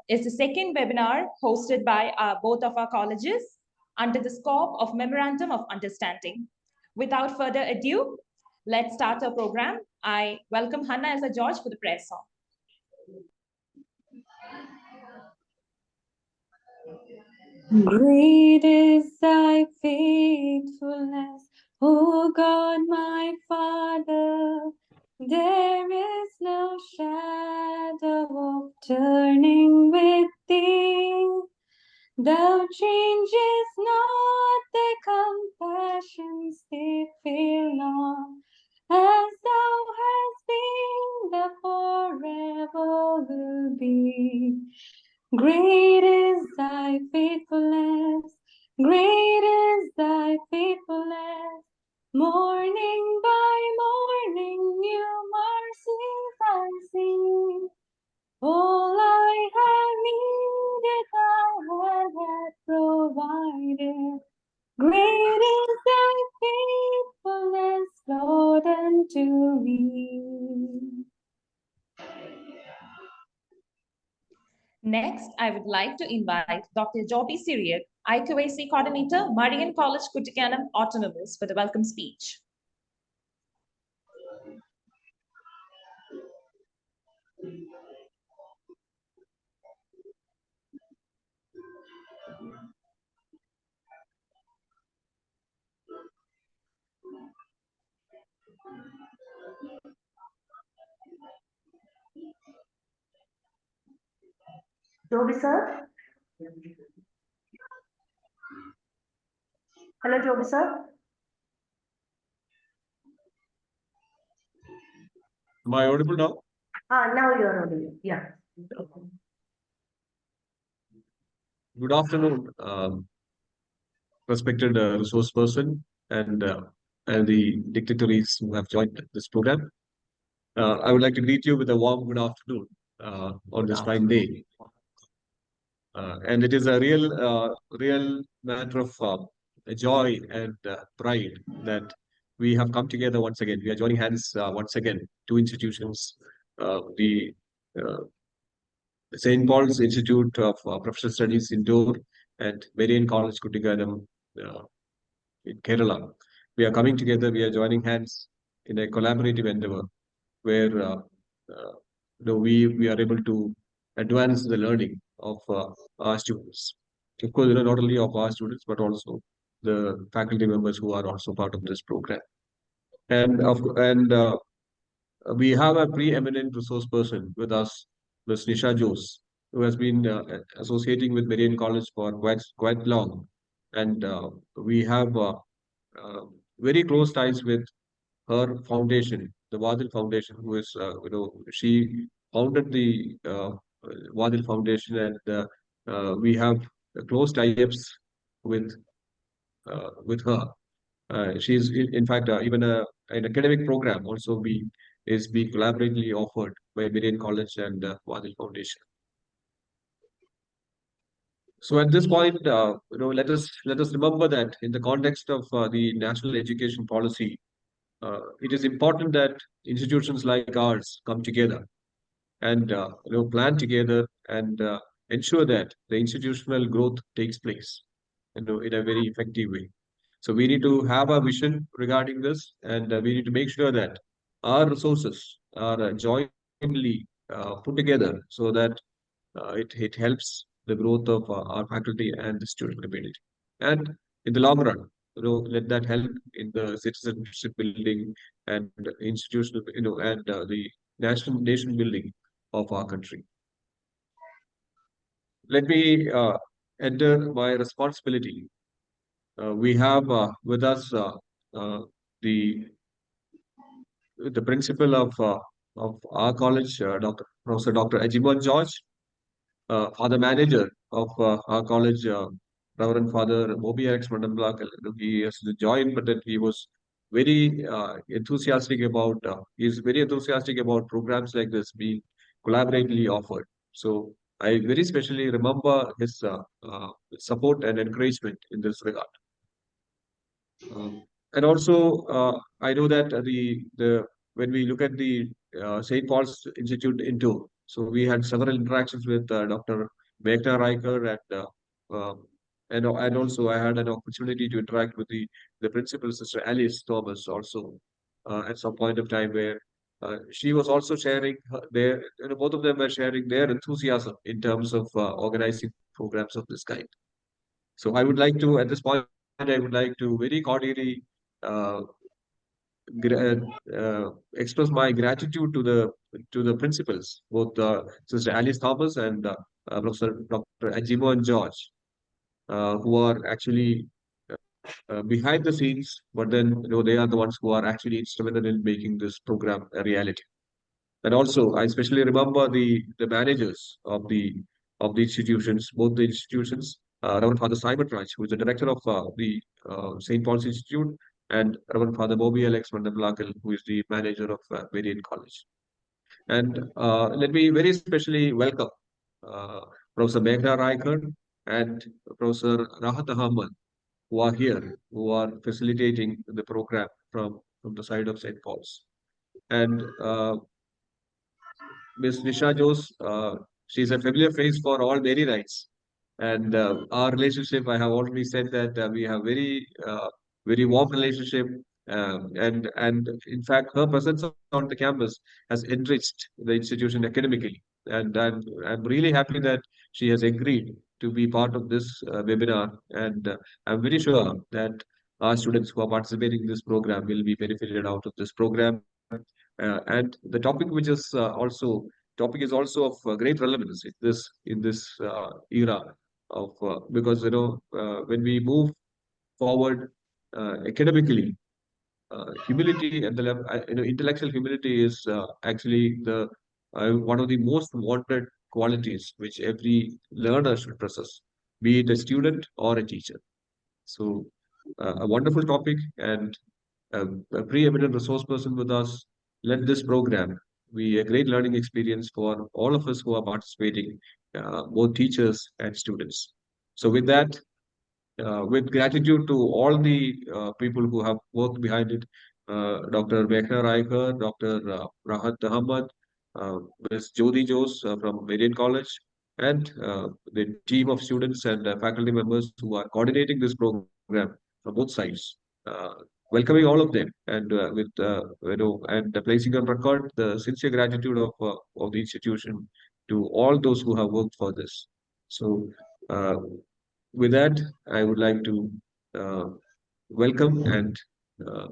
is the second webinar hosted by both of our colleges under the scope of Memorandum of Understanding. Without further ado, let's start our program. I welcome Hannah as a George for the prayer song. Great is thy faithfulness, O God my Father. There is no shadow of turning with thee. Thou changest not, thy compassions they fail not. As thou hast been, thou forever will be. Great is thy faithfulness, great is thy faithfulness. Morning by morning, new mercies I see. All I have needed, thou hast provided. Great is thy faithfulness, Lord, unto me. Next, I would like to invite Dr. Joby Syriac, IQAC Coordinator, Marian College, Kuttikkanam, Autonomous, for the welcome speech. Joby sir? Hello, Joby sir? Am I audible now? Now you're audible. Yeah. Good afternoon, respected resource person and the dignitaries who have joined this program. I would like to greet you with a warm good afternoon on this fine day. And it is a real matter of joy and pride that we have come together once again. We are joining hands once again, two institutions, the St. Paul's Institute of Professional Studies Indore and Marian College, Kuttikkanam in Kerala. We are coming together, we are joining hands in a collaborative endeavor where we are able to advance the learning of our students. Of course, not only of our students, but also the faculty members who are also part of this program. And we have a preeminent resource person with us, Ms. Nisha Jose, who has been associating with Marian College for quite long. And we have very close ties with her foundation, the Wadil Foundation, who is, she founded the Wadil Foundation, and we have close tie-ups with her. She's in fact even an academic program also is being collaboratively offered by Marian College and Wadil Foundation. So at this point, let us remember that in the context of the national education policy, it is important that institutions like ours come together and plan together and ensure that the institutional growth takes place in a very effective way. So we need to have a vision regarding this, and we need to make sure that our resources are jointly put together so that it helps the growth of our faculty and the student community. And in the long run, let that help in the citizenship building and institutional, and the nation building of our country. Let me enter my responsibility. We have with us the principal of our college, Professor Dr. Ajimon George, Father Manager of our college, Reverend Father Mobi X Mandamblak. He has joined, but that he was very enthusiastic about. He is very enthusiastic about programs like this being collaboratively offered. So I very specially remember his support and encouragement in this regard. And also, I know that the when we look at the St. Paul's Institute into, So we had several interactions with Dr. Meghna Raikar, and also I had an opportunity to interact with the principal, Sister Alice Thomas, also at some point of time where she was also sharing both of them were sharing their enthusiasm in terms of organizing programs of this kind. So I would like to, at this point, I would like to very cordially uh, express my gratitude to the principals, both Sister Alice Thomas and Professor Dr. Ajimo and George, who are actually behind the scenes, but then they are the ones who are actually instrumental in making this program a reality. And also, I especially remember the managers of the institutions, both the institutions, Reverend Father Simon Raj, who is the director of the St. Paul's Institute, and Reverend Father Bobby Alex Mandapalakal, who is the manager of Marian College. And let me very specially welcome uh, Professor Meghna Raikar and Professor Rahat Ahmad, who are here, who are facilitating the program from the side of St. Paul's. And Miss Nisha Jose, she's a familiar face for all Mary Rights. And our relationship, I have already said that we have very warm relationship. And in fact, her presence on the campus has enriched the institution academically. And I'm really happy that she has agreed to be part of this webinar. And I'm very sure that our students who are participating in this program will be benefited out of this program. And the topic, which is also of great relevance in this era of because when we move forward academically, humility at the level, intellectual humility is actually the one of the most wanted qualities which every learner should possess, be it a student or a teacher. So, a wonderful topic, and a preeminent resource person with us. Let this program be a great learning experience for all of us who are participating, both teachers and students. So, with that, with gratitude to all the people who have worked behind it, Dr. Meghna Raikar, Dr. Rahat Ahmad, Ms. Jyoti Jose from Marian College, and the team of students and faculty members who are coordinating this program from both sides. Uh, Welcoming all of them, and with and placing on record the sincere gratitude of the institution to all those who have worked for this. So. Uh, with that, I would like to uh, welcome and uh,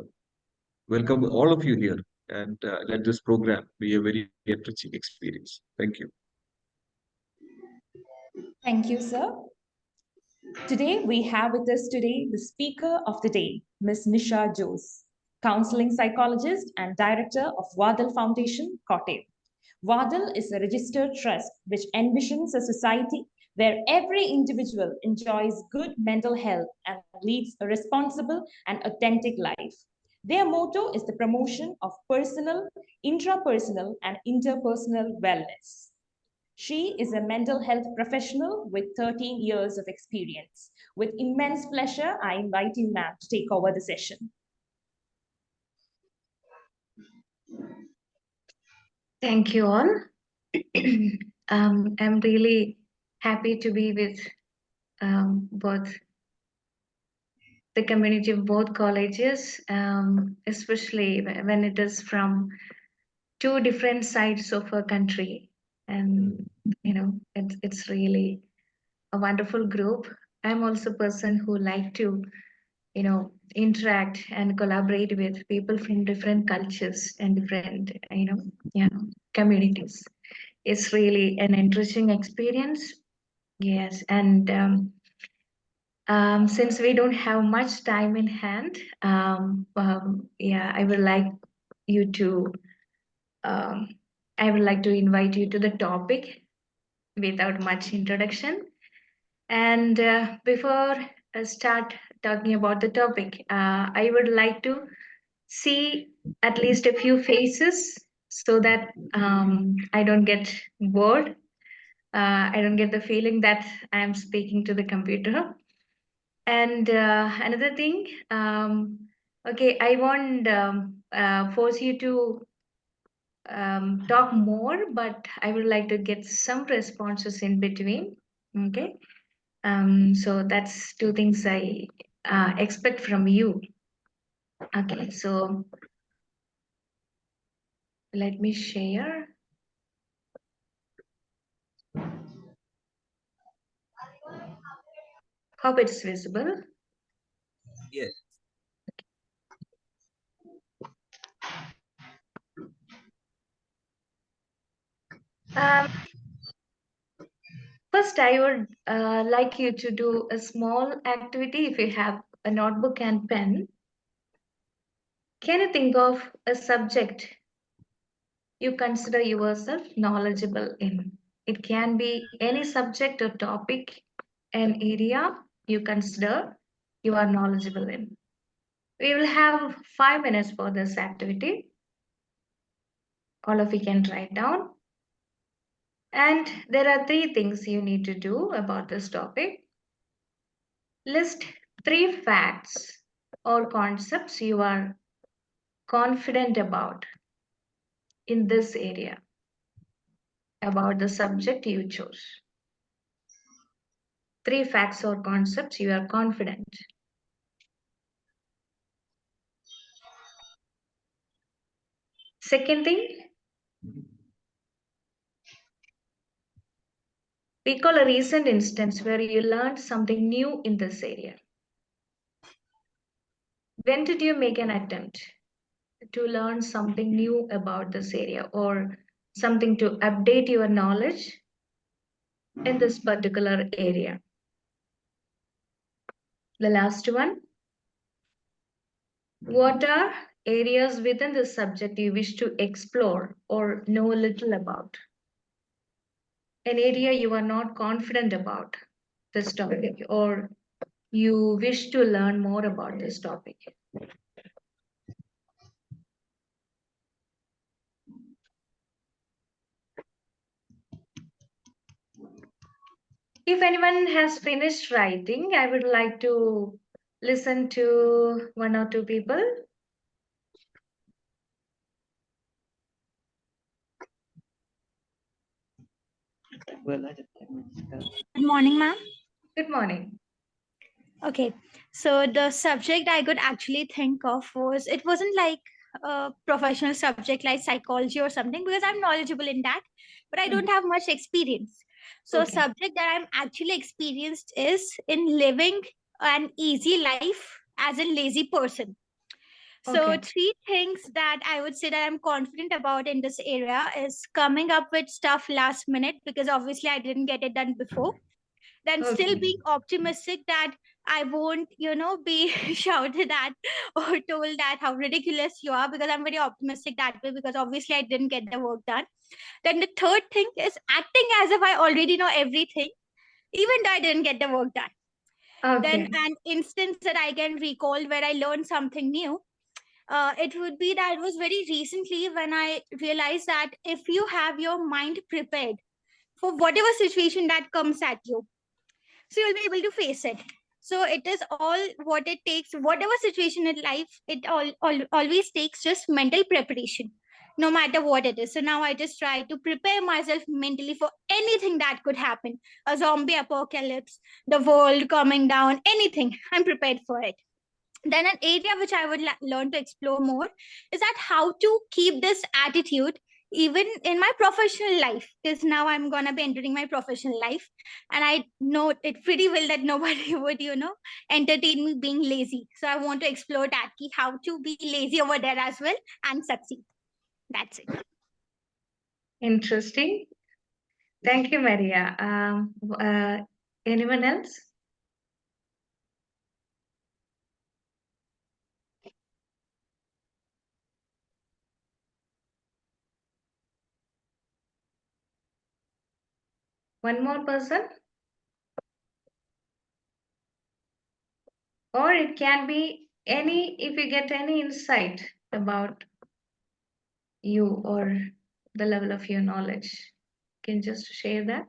welcome all of you here, and let this program be a very enriching experience. Thank you. Thank you, sir. Today, we have with us today the speaker of the day, Ms. Nisha Jose, counseling psychologist and director of Wadal Foundation, Kottayam. Wadal is a registered trust which envisions a society where every individual enjoys good mental health and leads a responsible and authentic life. Their motto is the promotion of personal, intrapersonal, and interpersonal wellness. She is a mental health professional with 13 years of experience. With immense pleasure, I invite you, ma'am, to take over the session. Thank you all. I'm really happy to be with both the community of both colleges, especially when it is from two different sides of a country. And, it's really a wonderful group. I'm also a person who like to, interact and collaborate with people from different cultures and different, communities. It's really an interesting experience. Yes, and since we don't have much time in hand, I would like you to, um, I would like to invite you to the topic without much introduction. And before I start talking about the topic, I would like to see at least a few faces so that I don't get bored. I don't get the feeling that I am speaking to the computer. And another thing, okay, I won't force you to talk more, but I would like to get some responses in between. Okay. So that's two things I expect from you. Okay, so let me share. Hope it's visible. Yes. First, I would like you to do a small activity. If you have a notebook and pen, can you think of a subject you consider yourself knowledgeable in? It can be any subject or topic, an area you consider you are knowledgeable in. We will have 5 minutes for this activity. All of you can write down. And there are 3 things you need to do about this topic. List 3 facts or concepts you are confident about in this area, about the subject you chose. 3 facts or concepts you are confident. Second thing, recall a recent instance where you learned something new in this area. When did you make an attempt to learn something new about this area or something to update your knowledge in this particular area? The last one, what are areas within this subject you wish to explore or know a little about? An area you are not confident about this topic or you wish to learn more about this topic. If anyone has finished writing, I would like to listen to 1 or 2 people. Good morning, ma'am. Good morning. Okay, so the subject I could actually think of was it wasn't like a professional subject like psychology or something because I'm knowledgeable in that, but I don't have much experience. So, Okay. subject that I'm actually experienced is in living an easy life as a lazy person. So, Okay. 3 things that I would say that I'm confident about in this area is coming up with stuff last minute because obviously I didn't get it done before, then still Okay. being optimistic that I won't, be shouted at or told that how ridiculous you are because I'm very optimistic that way because obviously I didn't get the work done. Then the third thing is acting as if I already know everything, even though I didn't get the work done. Then Okay. an instance that I can recall where I learned something new. It would be that it was very recently when I realized that if you have your mind prepared for whatever situation that comes at you, so you'll be able to face it. So it is all what it takes, whatever situation in life, it always takes just mental preparation, no matter what it is. So now I just try to prepare myself mentally for anything that could happen, a zombie apocalypse, the world coming down, anything. I'm prepared for it. Then an area which I would learn to explore more is that how to keep this attitude even in my professional life, because now I'm gonna be entering my professional life and I know it pretty well that nobody would entertain me being lazy. So I want to explore that key, how to be lazy over there as well and succeed. That's it. Interesting. Thank you, Maria. Anyone else? One more person? Or it can be any, if you get any insight about you or the level of your knowledge, you can just share that.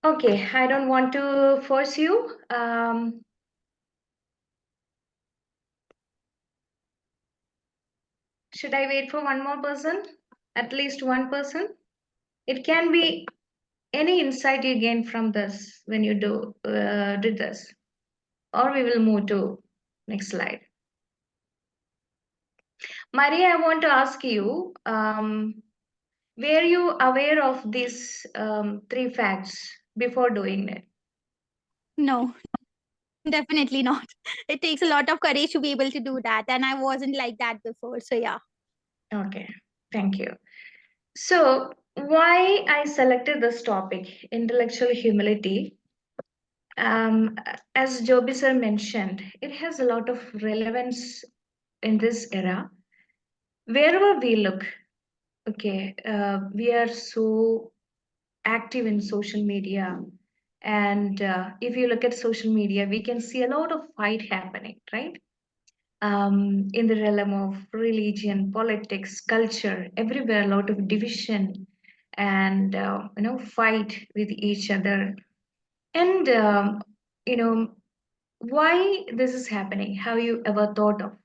Okay, I don't want to force you. Should I wait for one more person? At least one person? It can be any insight you gain from this when you did this. Or we will move to next slide. Maria, I want to ask you, were you aware of these three facts before doing it? No, definitely not. It takes a lot of courage to be able to do that. And I wasn't like that before. So, yeah. Okay, thank you. So, why I selected this topic, intellectual humility, as Joby sir mentioned, it has a lot of relevance in this era. Wherever we look, okay, we are so active in social media. And if you look at social media, we can see a lot of fight happening, right? In the realm of religion, politics, culture, everywhere, a lot of division and fight with each other. And why this is happening? Have you ever thought of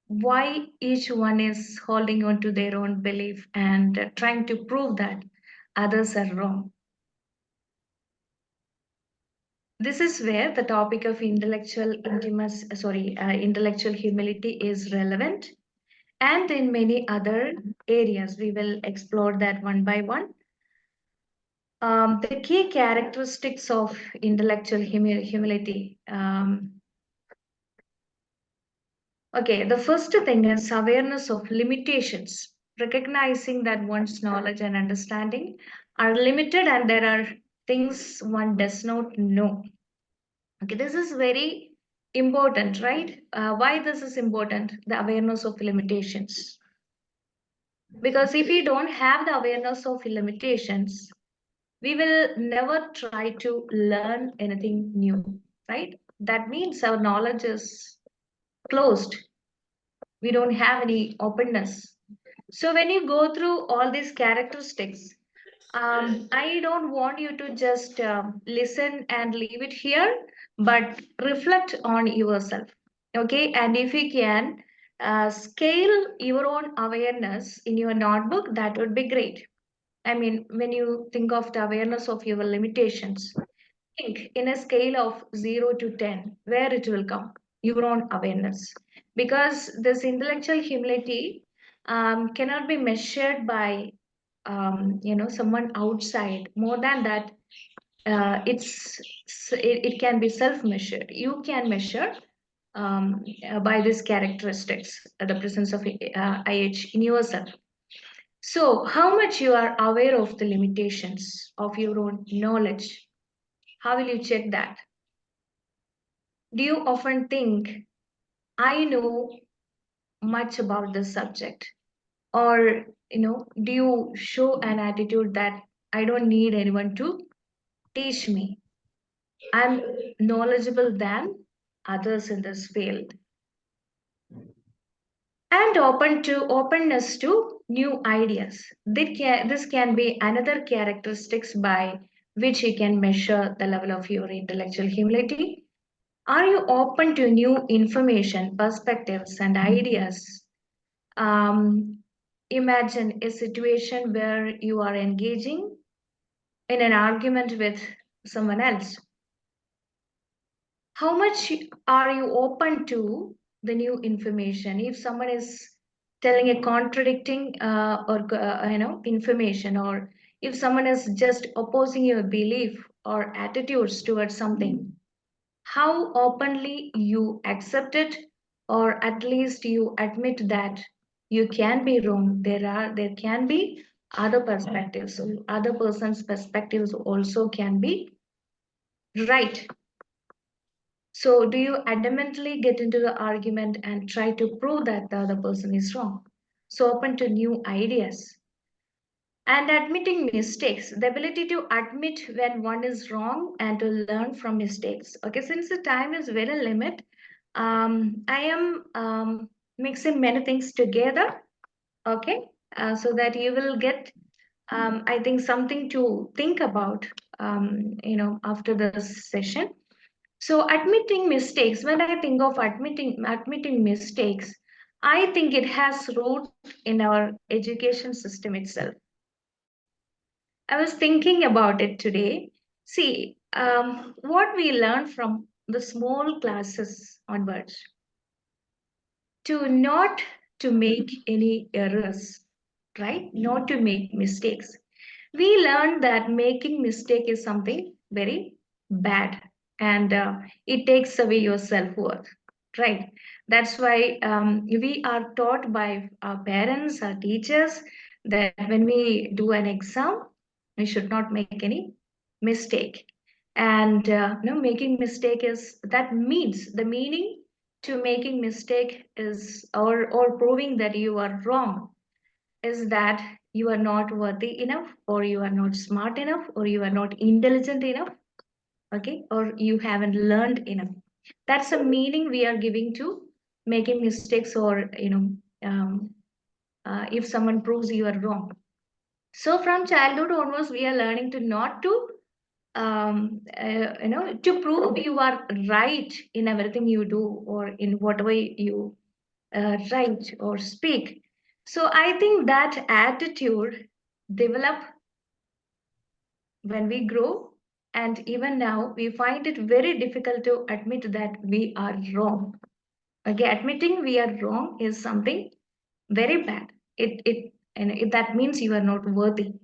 why each one is holding on to their own belief and trying to prove that others are wrong? This is where the topic of intellectual humility is relevant. And in many other areas, we will explore that one by one. The key characteristics of intellectual humility. Okay, the first thing is awareness of limitations, recognizing that one's knowledge and understanding are limited and there are things one does not know. Okay, this is very important, right? Why this is important? The awareness of limitations. Because if we don't have the awareness of limitations, we will never try to learn anything new, right? That means our knowledge is closed. We don't have any openness. So when you go through all these characteristics, I don't want you to just listen and leave it here, but reflect on yourself. Okay, and if you can scale your own awareness in your notebook, that would be great. I mean, when you think of the awareness of your limitations, think in a scale of 0 to 10, where it will come, your own awareness. Because this intellectual humility cannot be measured by someone outside. More than that, it can be self-measured. You can measure by these characteristics, the presence of IH in yourself. So, how much you are aware of the limitations of your own knowledge? How will you check that? Do you often think, I know much about this subject? Or, do you show an attitude that I don't need anyone to teach me? I'm knowledgeable than others in this field. And openness to new ideas. This can be another characteristics by which you can measure the level of your intellectual humility. Are you open to new information, perspectives, and ideas? Imagine a situation where you are engaging in an argument with someone else. How much are you open to the new information? If someone is telling a contradicting information, or if someone is just opposing your belief or attitudes towards something, how openly you accept it, or at least you admit that you can be wrong. There can be other perspectives. So other person's perspectives also can be right. So do you adamantly get into the argument and try to prove that the other person is wrong? So open to new ideas. And admitting mistakes, the ability to admit when one is wrong and to learn from mistakes. Okay, since the time is very limited, I am mixing many things together, okay, so that you will get, I think, something to think about, after this session. So admitting mistakes, when I think of admitting mistakes, I think it has roots in our education system itself. I was thinking about it today. See, what we learn from the small classes onwards to not to make any errors, right? Not to make mistakes. We learn that making mistake is something very bad, and it takes away your self-worth, right? That's why we are taught by our parents, our teachers, that when we do an exam, we should not make any mistake. And making mistake is, that means, the meaning to making mistake is, or proving that you are wrong, is that you are not worthy enough, or you are not smart enough, or you are not intelligent enough, okay, or you haven't learned enough. That's a meaning we are giving to making mistakes, or if someone proves you are wrong. So from childhood onwards, we are learning to not to to prove you are right in everything you do, or in whatever you write or speak. So I think that attitude develop when we grow, and even now we find it very difficult to admit that we are wrong. Okay, admitting we are wrong is something very bad. That means you are not worthy.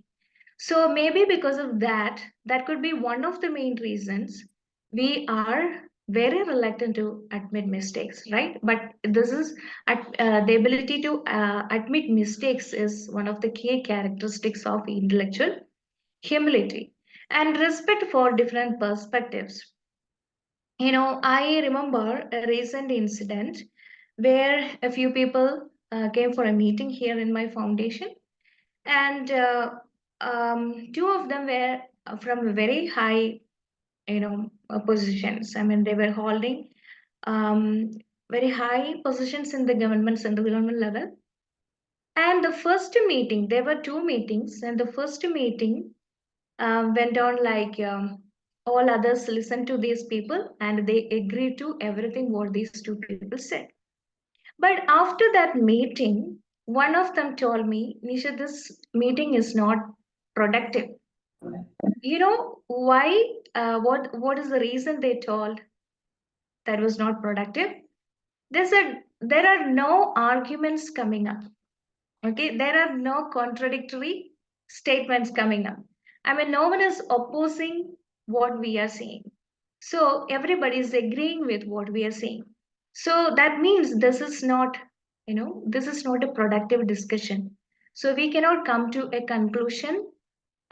So maybe because of that, that could be one of the main reasons we are very reluctant to admit mistakes, right? But this is the ability to admit mistakes is one of the key characteristics of intellectual humility and respect for different perspectives. I remember a recent incident where a few people came for a meeting here in my foundation, and two of them were from very high positions. I mean, they were holding um, very high positions in the government, central government level. And the first meeting, there were two meetings, and the first meeting went on like, all others listened to these people and they agreed to everything what these two people said. But after that meeting, one of them told me, Nisha, this meeting is not productive. You know why? What is the reason they told that was not productive? They said there are no arguments coming up. Okay, there are no contradictory statements coming up. I mean, no one is opposing what we are saying. So everybody is agreeing with what we are saying. So that means this is not a productive discussion. So we cannot come to a conclusion,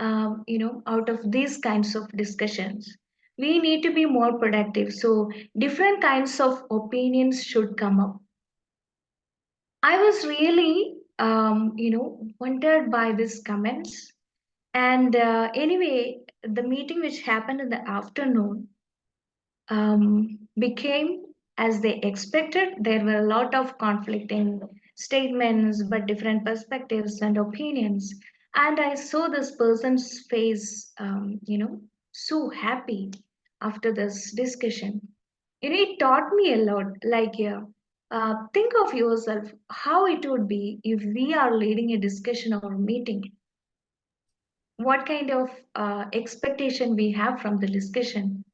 out of these kinds of discussions. We need to be more productive. So different kinds of opinions should come up. I was really, wondered by these comments. And anyway, the meeting which happened in the afternoon became as they expected. There were a lot of conflicting statements, but different perspectives and opinions. And I saw this person's face, so happy after this discussion. It taught me a lot. Like, yeah, think of yourself how it would be if we are leading a discussion or meeting. What kind of expectation we have from the discussion,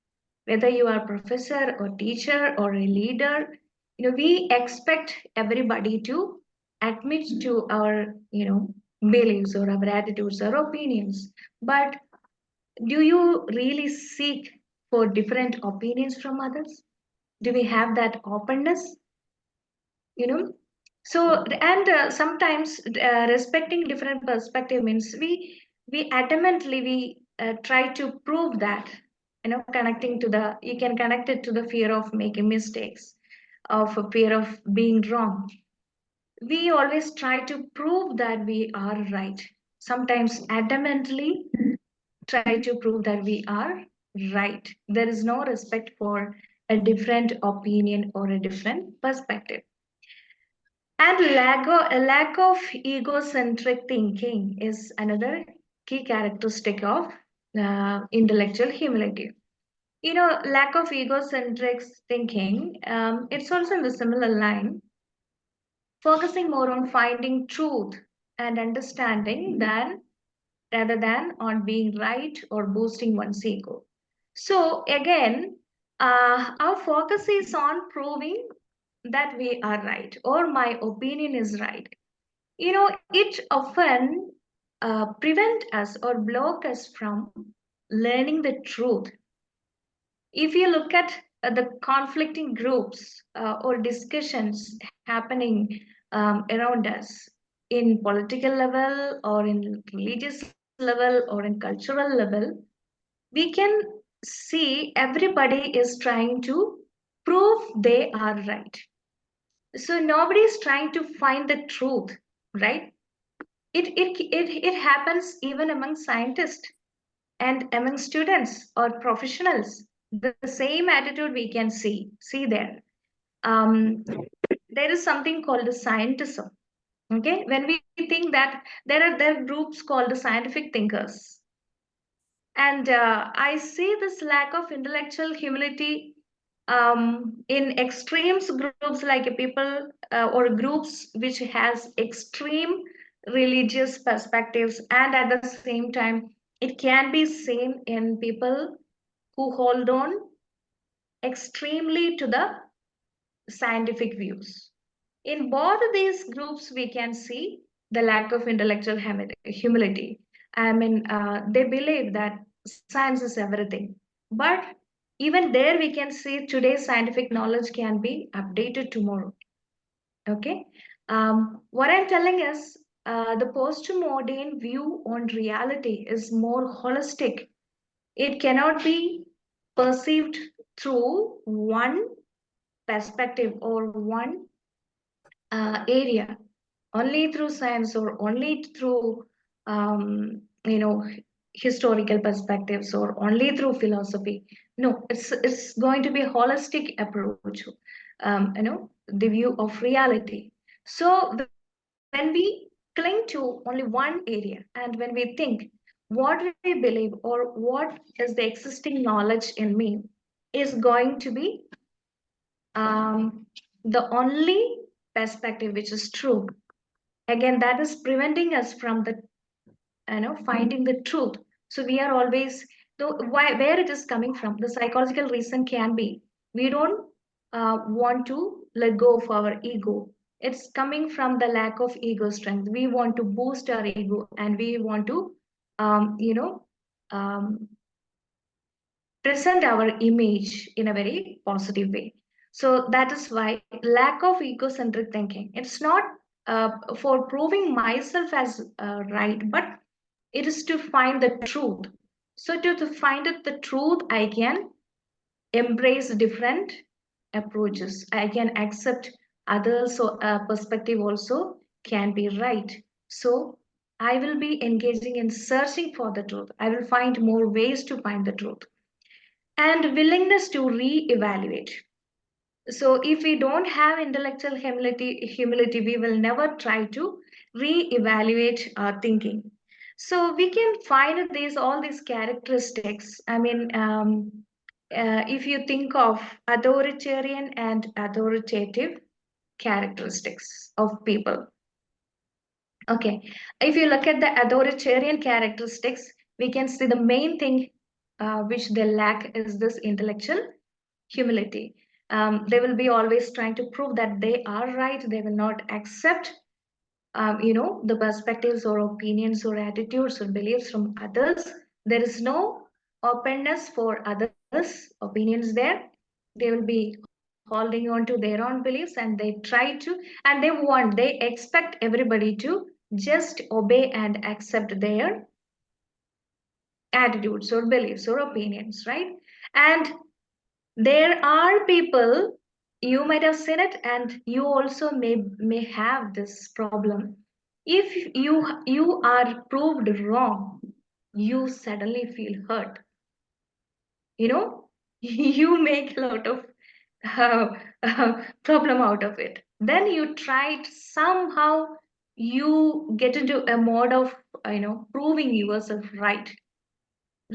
whether you are professor or teacher or a leader, we expect everybody to admit to our, beliefs or our attitudes or opinions. But do you really seek for different opinions from others? Do we have that openness? you know so, and sometimes respecting different perspective means we adamantly we try to prove that, connecting to the, you can connect it to the fear of making mistakes, of a fear of being wrong. We always try to prove that we are right, sometimes adamantly try to prove that we are right. There is no respect for a different opinion or a different perspective. And a lack of egocentric thinking is another key characteristic of intellectual humility. Lack of egocentric thinking, it's also in the similar line. focusing more on finding truth and understanding rather than on being right or boosting one's ego. So again, our focus is on proving that we are right or my opinion is right. It often prevent us or block us from learning the truth. If you look at the conflicting groups or discussions happening around us in political level or in religious level or in cultural level, we can see everybody is trying to prove they are right. So nobody is trying to find the truth, right? It happens even among scientists and among students or professionals. The same attitude we can see there. There is something called the scientism. Okay, when we think that there are groups called the scientific thinkers, and I see this lack of intellectual humility in extremes groups like people or groups which has extreme religious perspectives, and at the same time it can be seen in people who hold on extremely to the scientific views. In both these groups, we can see the lack of intellectual humility. I mean, they believe that science is everything. But even there, we can see today's scientific knowledge can be updated tomorrow. Okay. What I'm telling is the postmodern view on reality is more holistic. It cannot be perceived through one perspective or one area, only through science or only through um, you know historical perspectives or only through philosophy. No, it's going to be a holistic approach. The view of reality. So when we cling to only one area and when we think what we believe or what is the existing knowledge in me is going to be the only perspective which is true, again that is preventing us from the finding the truth. So we are always, though why where it is coming from, the psychological reason can be we don't want to let go of our ego. It's coming from the lack of ego strength. We want to boost our ego and we want to um, present our image in a very positive way. So that is why lack of egocentric thinking. It's not for proving myself as right, but it is to find the truth. So to find it the truth, I can embrace different approaches. I can accept others, so perspective also can be right. So I will be engaging in searching for the truth. I will find more ways to find the truth and willingness to re-evaluate. So if we don't have intellectual humility, we will never try to re-evaluate our thinking. So we can find all these characteristics. I mean, if you think of authoritarian and authoritative characteristics of people. Okay, if you look at the authoritarian characteristics, we can see the main thing which they lack is this intellectual humility. They will be always trying to prove that they are right. They will not accept, the perspectives or opinions or attitudes or beliefs from others. There is no openness for others' opinions there. They will be holding on to their own beliefs and they try to, and they expect everybody to just obey and accept their attitudes or beliefs or opinions, right? And there are people, you might have seen it, and you also may have this problem. If you are proved wrong, you suddenly feel hurt. You make a lot of uh, problem out of it. Then you try it somehow. You get into a mode of proving yourself right.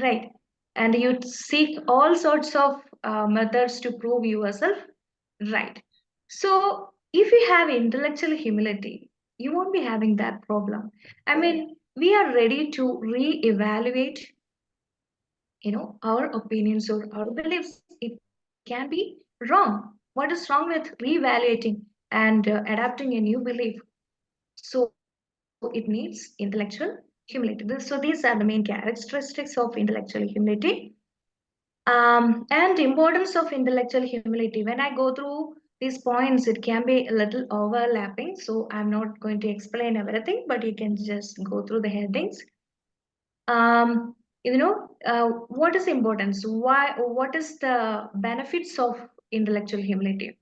Right. And you seek all sorts of methods to prove yourself right. So if you have intellectual humility, you won't be having that problem. I mean, we are ready to re-evaluate, our opinions or our beliefs. It can be wrong. What is wrong with re-evaluating and adapting a new belief? So it needs intellectual humility. So these are the main characteristics of intellectual humility. And importance of intellectual humility. When I go through these points, it can be a little overlapping. So I'm not going to explain everything, but you can just go through the headings. What is importance? What is the benefits of intellectual humility?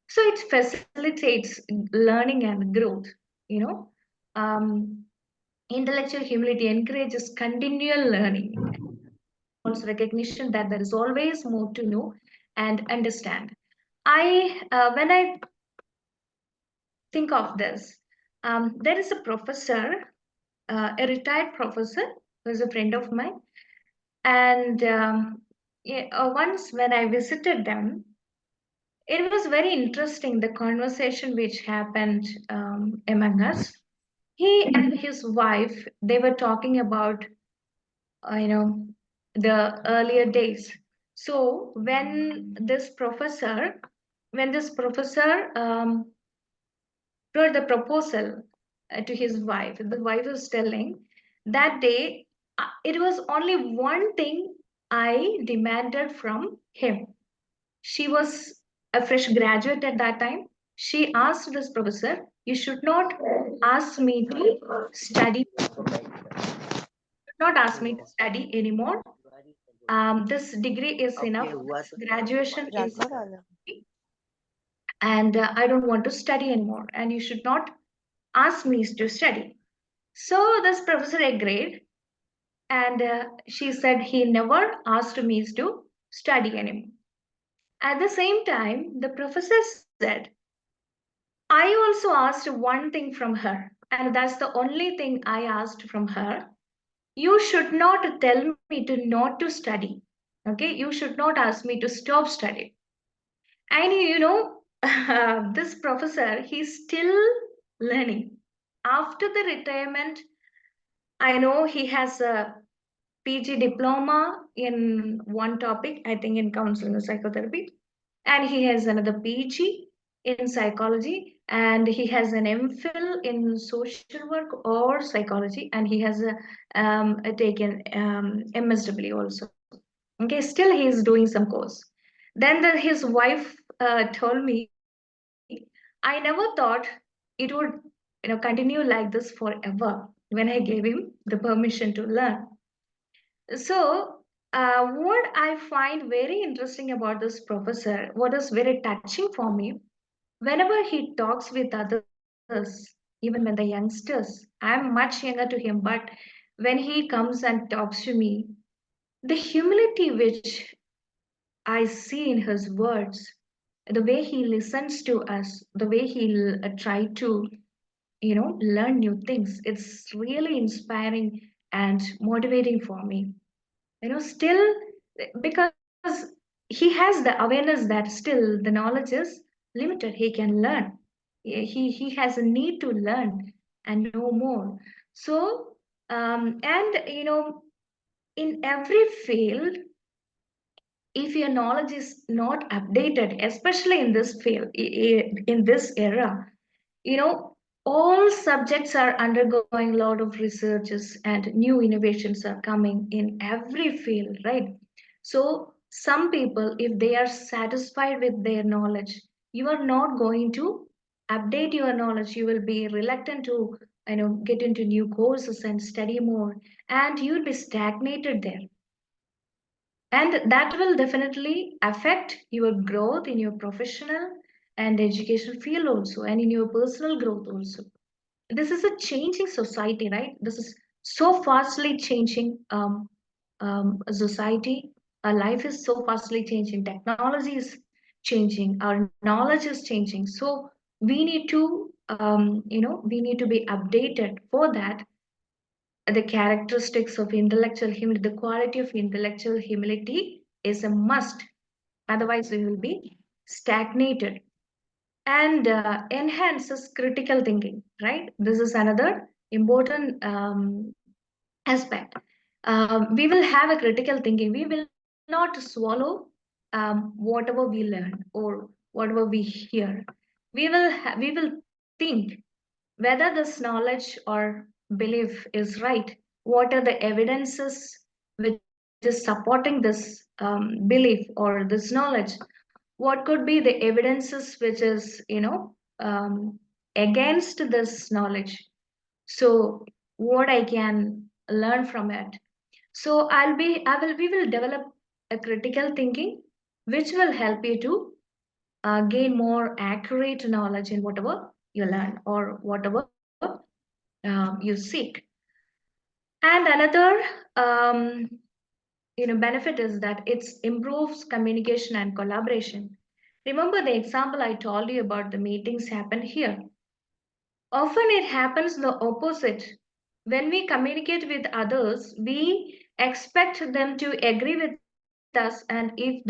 So it facilitates learning and growth. You know, um, Intellectual humility encourages continual learning, also recognition that there is always more to know and understand. When I think of this, there is a professor, a retired professor, who is a friend of mine, and once when I visited them, it was very interesting the conversation which happened among us. He and his wife, they were talking about uh, you know the earlier days. So when this professor wrote the proposal to his wife, the wife was telling that day, it was only one thing I demanded from him. She was a fresh graduate at that time. She asked this professor, you should not ask me to study, not ask me to study anymore. This degree is enough. Graduation is, and I don't want to study anymore. And you should not ask me to study. So this professor agreed, and she said he never asked me to study anymore. At the same time, the professor said, I also asked one thing from her, and that's the only thing I asked from her. You should not tell me to not to study. Okay, you should not ask me to stop studying. And this professor, he's still learning. After the retirement, I know he has a PG diploma in one topic, I think in counseling and psychotherapy, and he has another PG in psychology, and he has an MPhil in social work or psychology, and he has taken MSW also. Okay, still he is doing some course. Then his wife told me, I never thought it would, continue like this forever when I gave him the permission to learn. So, what I find very interesting about this professor, what is very touching for me, whenever he talks with others, even when the youngsters, I'm much younger to him, but when he comes and talks to me, the humility which I see in his words, the way he listens to us, the way he try to, learn new things, it's really inspiring and motivating for me. Still, because he has the awareness that still the knowledge is limited. He can learn. He has a need to learn and know more. So, and in every field, if your knowledge is not updated, especially in this field, in this era, you know, all subjects are undergoing a lot of researches and new innovations are coming in every field, right? So some people, if they are satisfied with their knowledge, you are not going to update your knowledge. You will be reluctant to, get into new courses and study more, and you'll be stagnated there. And that will definitely affect your growth in your professional and education field also, and in your personal growth also. This is a changing society, right? This is so fastly changing society. Our life is so fastly changing. Technology is changing. Our knowledge is changing. So we need to be updated. For that, the characteristics of intellectual humility, the quality of intellectual humility is a must. Otherwise, we will be stagnated. and enhances critical thinking, right? This is another important aspect. We will have a critical thinking. We will not swallow whatever we learn or whatever we hear. We will think whether this knowledge or belief is right. What are the evidences which is supporting this belief or this knowledge? What could be the evidences which is, against this knowledge? So what I can learn from it. So we will develop a critical thinking, which will help you to gain more accurate knowledge in whatever you learn or whatever you seek. And another benefit is that it improves communication and collaboration. Remember the example I told you about the meetings happen here. Often it happens the opposite. When we communicate with others, we expect them to agree with us, and if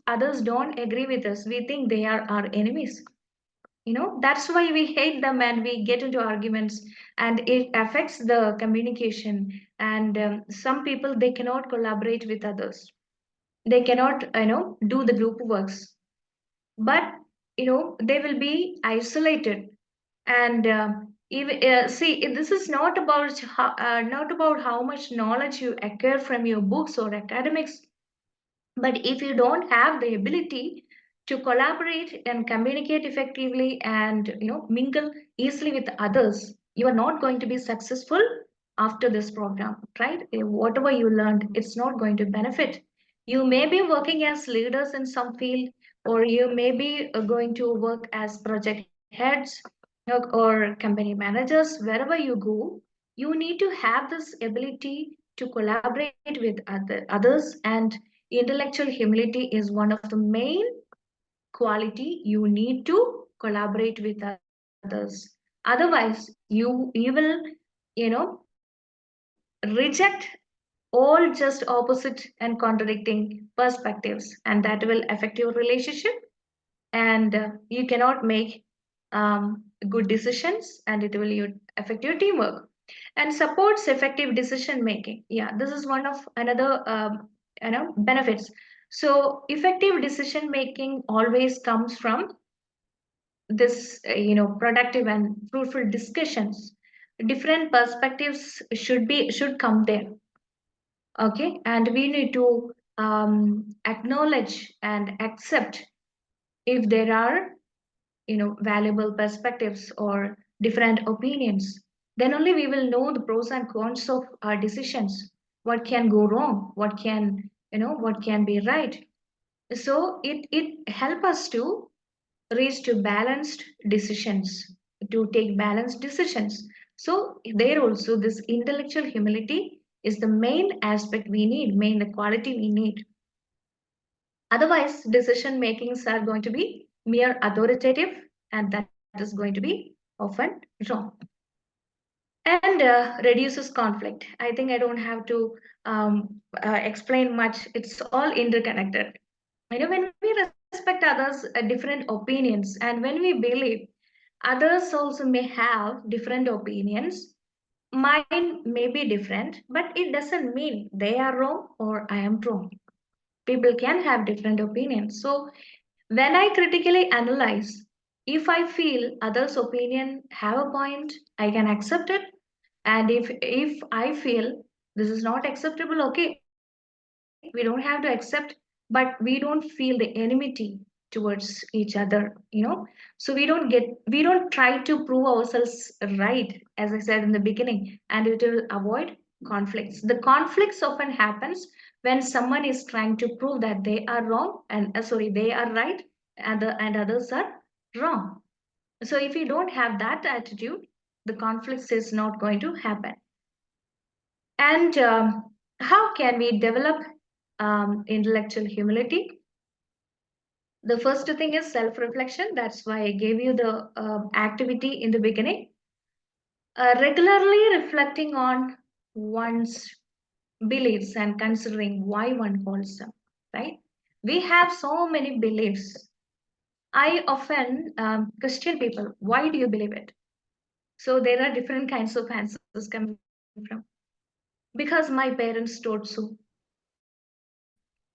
others don't agree with us, we think they are our enemies. That's why we hate them and we get into arguments, and it affects the communication. And some people, they cannot collaborate with others. They cannot, do the group works, but they will be isolated. And even see, this is not about how much knowledge you acquire from your books or academics, but if you don't have the ability to collaborate and communicate effectively and mingle easily with others, you are not going to be successful after this program, right? Whatever you learned, it's not going to benefit. You may be working as leaders in some field, or you may be going to work as project heads or company managers. Wherever you go, you need to have this ability to collaborate with others, and intellectual humility is one of the main quality. You need to collaborate with others. Otherwise, you will, reject all just opposite and contradicting perspectives, and that will affect your relationship. And you cannot make good decisions, and it will affect your teamwork. And supports effective decision making. Yeah, this is one of another benefits. So effective decision making always comes from this productive and fruitful discussions. Different perspectives should come there. Okay, and we need to acknowledge and accept if there are valuable perspectives or different opinions. Then only we will know the pros and cons of our decisions. What can go wrong, what can be right. So it help us to reach to balanced decisions, to take balanced decisions. So there also, this intellectual humility is the main aspect we need, main the quality we need. Otherwise, decision makings are going to be mere authoritative, and that is going to be often wrong. And reduces conflict. I think I don't have to explain much. It's all interconnected. When we respect others' different opinions, and when we believe others also may have different opinions, mine may be different, but it doesn't mean they are wrong or I am wrong. People can have different opinions. So when I critically analyze, if I feel others' opinion have a point, I can accept it. And if I feel this is not acceptable, okay, we don't have to accept, but we don't feel the enmity towards each other. So we don't try to prove ourselves right, as I said in the beginning, and it will avoid conflicts. The conflicts often happens when someone is trying to prove that they are wrong, and they are right, and others are wrong. So if you don't have that attitude, the conflicts is not going to happen. And how can we develop intellectual humility? The first thing is self-reflection. That's why I gave you the activity in the beginning. Regularly reflecting on one's beliefs and considering why one holds them, right? We have so many beliefs. I often question people, why do you believe it? So there are different kinds of answers coming from. Because my parents told so,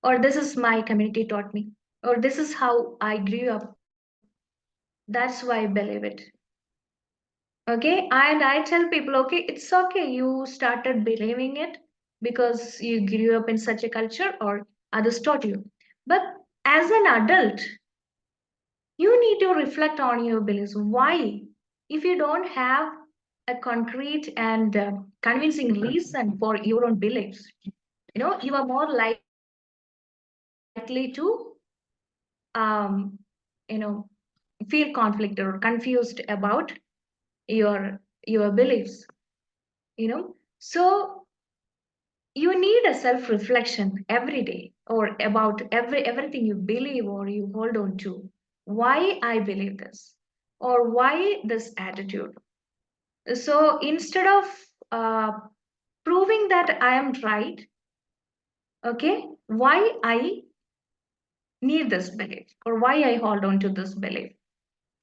or this is my community taught me, or this is how I grew up. That's why I believe it. Okay, and I tell people, okay, it's okay. You started believing it because you grew up in such a culture or others taught you. But as an adult, you need to reflect on your beliefs. Why? If you don't have a concrete and convincing reason for your own beliefs, you are more likely to um, you know feel conflicted or confused about your beliefs. So you need a self reflection every day or about everything you believe or you hold on to. Why I believe this, or why this attitude. So instead of uh, proving that I am right, okay, why I need this belief or why I hold on to this belief.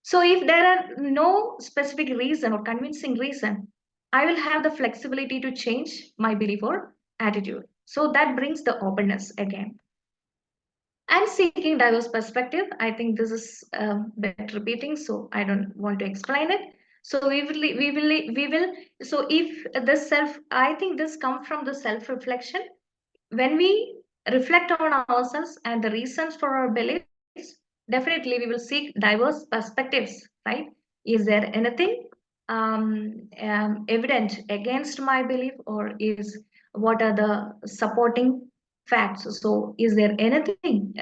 So if there are no specific reason or convincing reason, I will have the flexibility to change my belief or attitude. So that brings the openness again. And seeking diverse perspective, I think this is a bit repeating, so I don't want to explain it. So we will. So if this self, I think this comes from the self-reflection. When we reflect on ourselves and the reasons for our beliefs, definitely we will seek diverse perspectives, right? Is there anything evident against my belief, or is what are the supporting facts? So is there anything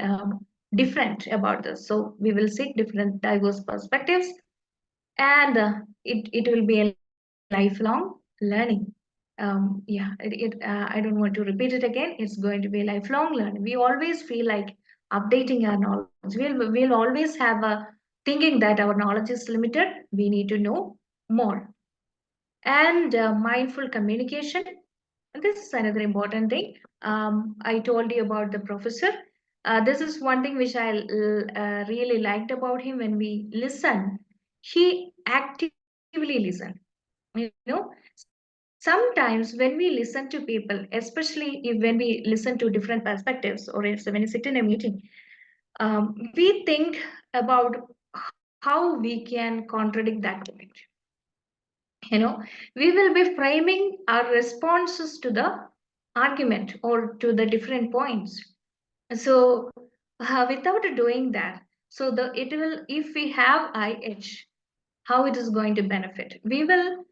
different about this? So we will seek different diverse perspectives, and it will be a lifelong learning. Yeah, I don't want to repeat it again. It's going to be lifelong learning. We always feel like updating our knowledge. We'll always have a thinking that our knowledge is limited. We need to know more. And mindful communication. This is another important thing. I told you about the professor. This is one thing which I really liked about him. When we listen, he actively listen. Sometimes when we listen to people, especially if when we listen to different perspectives, or if, when you sit in a meeting, we think about how we can contradict that point. We will be framing our responses to the argument or to the different points. So without doing that, so it will, if we have IH, how it is going to benefit, we will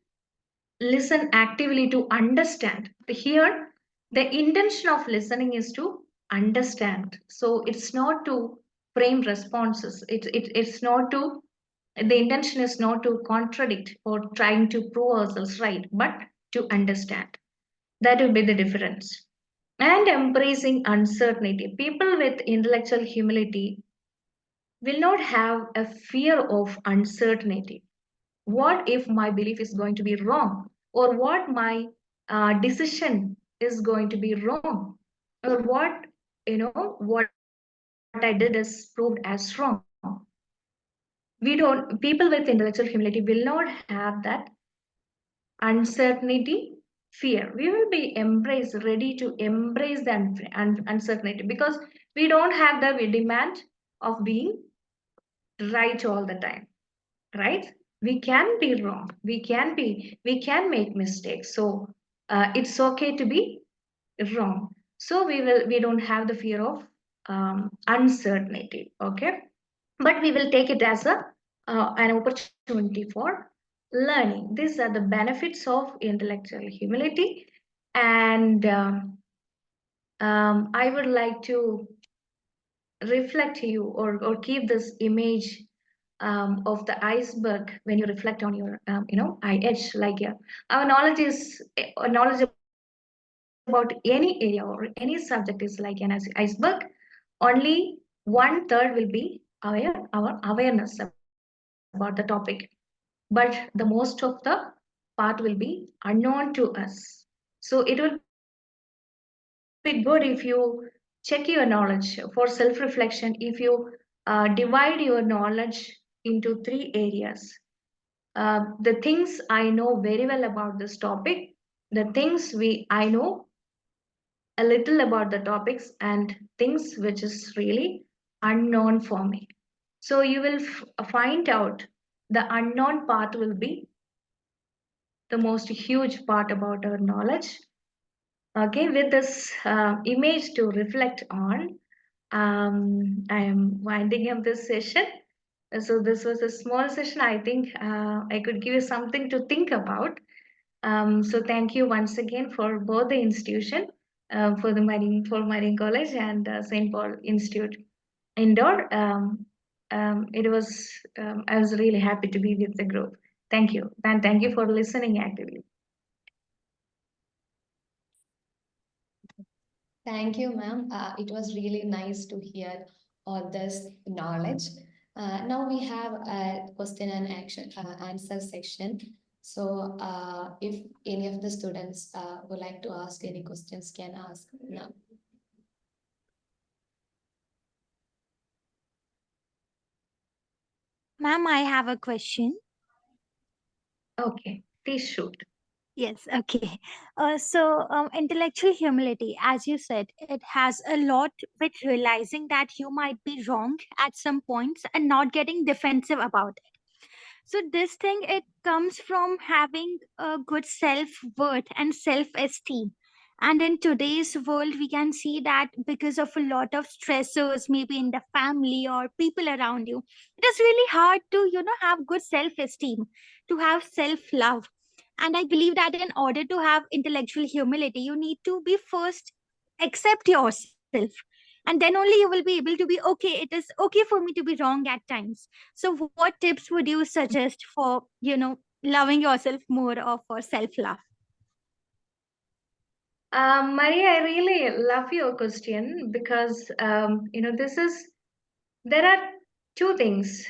listen actively to understand. Here, the intention of listening is to understand. So it's not to frame responses. It's not to, the intention is not to contradict or trying to prove ourselves right, but to understand. That will be the difference. And embracing uncertainty. People with intellectual humility will not have a fear of uncertainty. What if my belief is going to be wrong, or what my decision is going to be wrong, or what I did is proved as wrong. People with intellectual humility will not have that uncertainty fear. We will be ready to embrace the uncertainty, because we don't have the demand of being right all the time, right? We can be wrong, we can make mistakes. So it's okay to be wrong. So we don't have the fear of uncertainty, okay? But we will take it as an opportunity for learning. These are the benefits of intellectual humility. And I would like to reflect you, or keep this image of the iceberg when you reflect on your IH. Like our knowledge is knowledge about any area or any subject is like an iceberg. Only 1/3 will be our awareness about the topic, but the most of the part will be unknown to us. So it will be good if you check your knowledge for self-reflection. If you divide your knowledge into three areas. The things I know very well about this topic, the things I know a little about the topics, and things which is really unknown for me. So you will find out the unknown part will be the most huge part about our knowledge. Okay, with this image to reflect on, I am winding up this session. So this was a small session. I think I could give you something to think about. So thank you once again for both the institution, for the Marian College and St. Paul Institute Indoor. I was really happy to be with the group. Thank you, and thank you for listening actively. Thank you, ma'am. It was really nice to hear all this knowledge. Now we have a question and answer section. So if any of the students would like to ask any questions, can ask now. Ma'am, I have a question. Okay, please shoot. Yes, okay. Intellectual humility, as you said, it has a lot with realizing that you might be wrong at some points and not getting defensive about it. So, this thing, it comes from having a good self worth and self esteem. And in today's world, we can see that because of a lot of stressors, maybe in the family or people around you, it is really hard to, have good self esteem, to have self love. And I believe that in order to have intellectual humility, you need to be first accept yourself. And then only you will be able to be okay. It is okay for me to be wrong at times. So, what tips would you suggest for, loving yourself more or for self love? Maria, I really love your question because there are two things.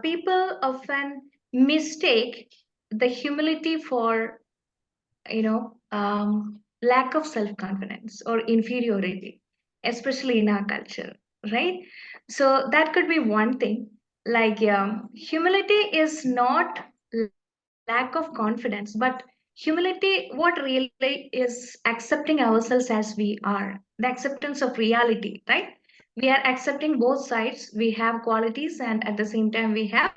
People often mistake the humility for lack of self confidence or inferiority, especially in our culture, right? So that could be one thing. Like humility is not lack of confidence, but humility, what really is accepting ourselves as we are, the acceptance of reality, right? We are accepting both sides. We have qualities, and at the same time, we have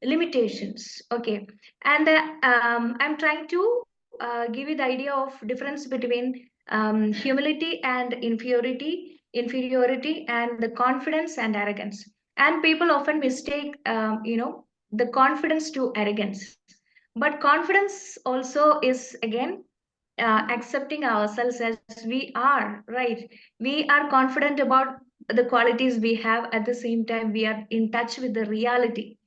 limitations. Okay, and I'm trying to give you the idea of difference between humility and inferiority, and the confidence and arrogance. And people often mistake, the confidence to arrogance. But confidence also is again accepting ourselves as we are, right? We are confident about the qualities we have. At the same time, we are in touch with the reality,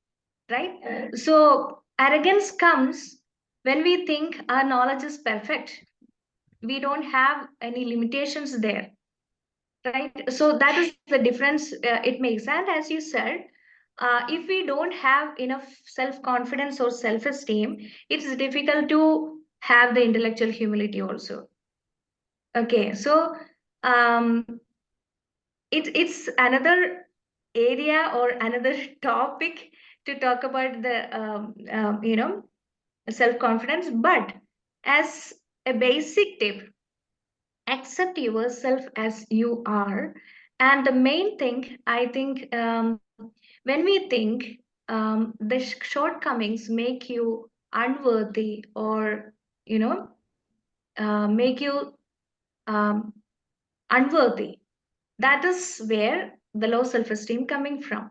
right? So arrogance comes when we think our knowledge is perfect. We don't have any limitations there, right? So that is the difference it makes. And as you said, if we don't have enough self confidence or self esteem, it's difficult to have the intellectual humility also. Okay, so um, it's another area or another topic to talk about the self confidence. But as a basic tip, accept yourself as you are. And the main thing, I think, when we think the shortcomings make you unworthy, or make you um, unworthy, that is where the low self-esteem coming from.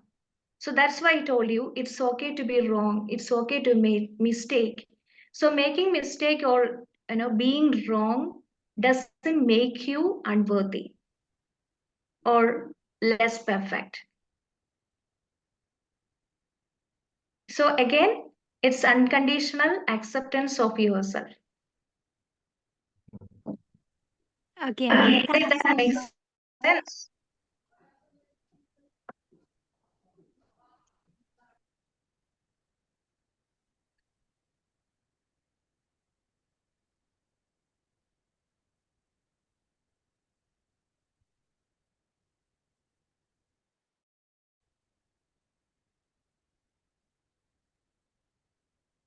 So that's why I told you it's okay to be wrong, it's okay to make mistake. So making mistake or being wrong doesn't make you unworthy or less perfect. So again, it's unconditional acceptance of yourself. Okay, ma'am. If Thank you that so makes much. sense.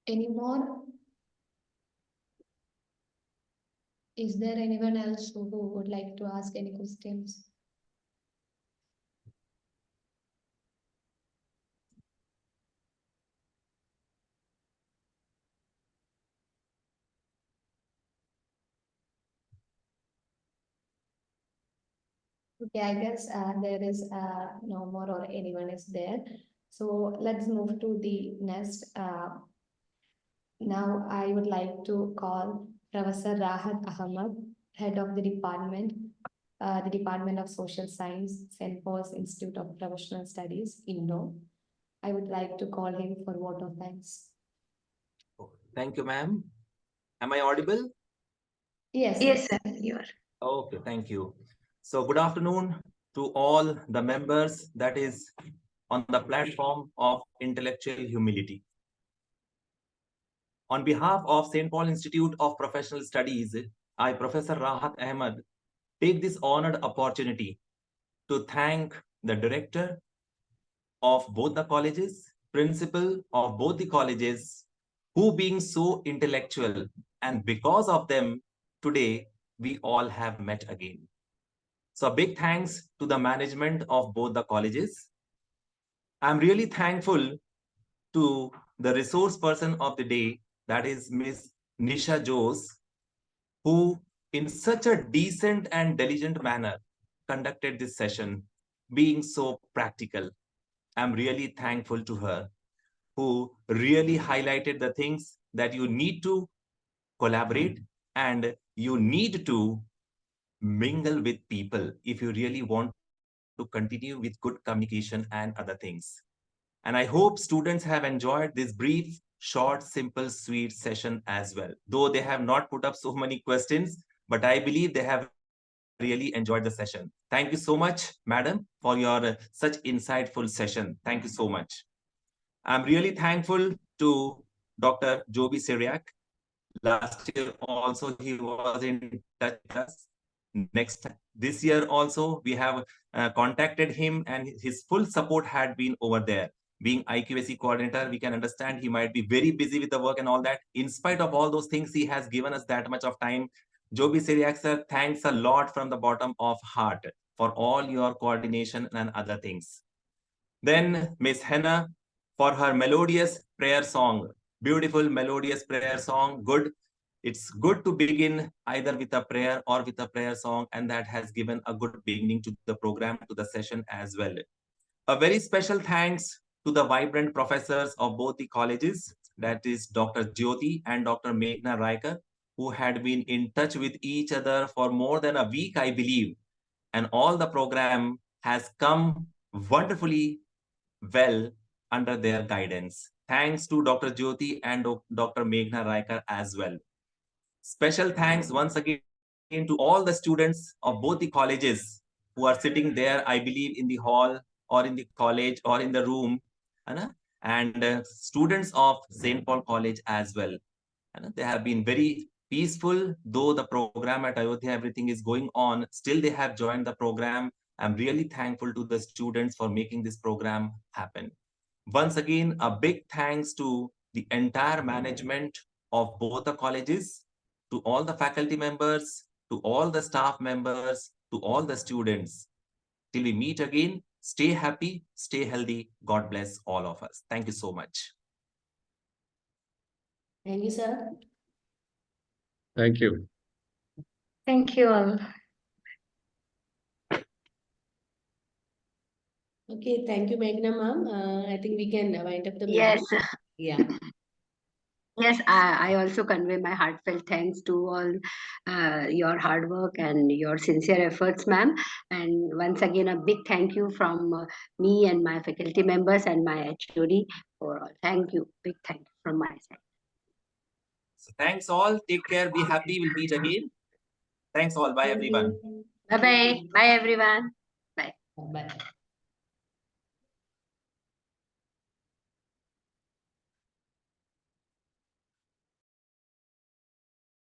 Any more? Is there anyone else who would like to ask any questions? Okay, I guess there is no more or anyone is there. So let's move to the next. Now I would like to call Professor Rahat Ahmad, Head of the Department of Social Science, St. Paul's Institute of Professional Studies, Indore. I would like to call him for vote of thanks. Thank you, ma'am. Am I audible? Yes. Yes, sir, you are. Okay, thank you. So good afternoon to all the members that is on the platform of intellectual humility. On behalf of St. Paul Institute of Professional Studies, I, Professor Rahat Ahmad, take this honored opportunity to thank the director of both the colleges, principal of both the colleges, who being so intellectual, and because of them, today we all have met again. So a big thanks to the management of both the colleges. I'm really thankful to the resource person of the day, that is Miss Nisha Jose, who in such a decent and diligent manner conducted this session, being so practical. I'm really thankful to her, who really highlighted the things that you need to collaborate and you need to mingle with people if you really want to continue with good communication and other things. And I hope students have enjoyed this brief, short, simple, sweet session as well. Though they have not put up so many questions, but I believe they have really enjoyed the session. Thank you so much, madam, for your such insightful session. Thank you so much. I'm really thankful to Dr. Joby Syriac. Last year also he was in touch with us. This year also we have contacted him and his full support had been over there. Being IQAC coordinator, we can understand he might be very busy with the work and all that. In spite of all those things, he has given us that much of time. Joby Syriac sir, thanks a lot from the bottom of heart for all your coordination and other things. Then Miss Henna for her melodious prayer song, beautiful melodious prayer song. Good. It's good to begin either with a prayer or with a prayer song, and that has given a good beginning to the program, to the session as well. A very special thanks to the vibrant professors of both the colleges, that is Dr. Jyoti and Dr. Meghna Raikar, who had been in touch with each other for more than a week, I believe. And all the program has come wonderfully well under their guidance. Thanks to Dr. Jyoti and Dr. Meghna Raikar as well. Special thanks once again to all the students of both the colleges who are sitting there, I believe, in the hall or in the college or in the room, and students of St. Paul College as well. They have been very peaceful, though the program at Ayodhya, everything is going on, still they have joined the program. I'm really thankful to the students for making this program happen. Once again, a big thanks to the entire management of both the colleges, to all the faculty members, to all the staff members, to all the students. Till we meet again, stay happy, stay healthy. God bless all of us. Thank you so much. Thank you, sir. Thank you. Thank you all. Okay, thank you, Meghna ma'am. I think we can wind up the meeting. Yes, Yeah. yes, I also convey my heartfelt thanks to all your hard work and your sincere efforts, ma'am. And once again, a big thank you from me and my faculty members and my HOD for all. Thank you. Big thank you from my side. So thanks all. Take care. Be happy. We'll meet again. Thanks all. Bye, everyone. Bye-bye. Bye, everyone. Bye. Bye.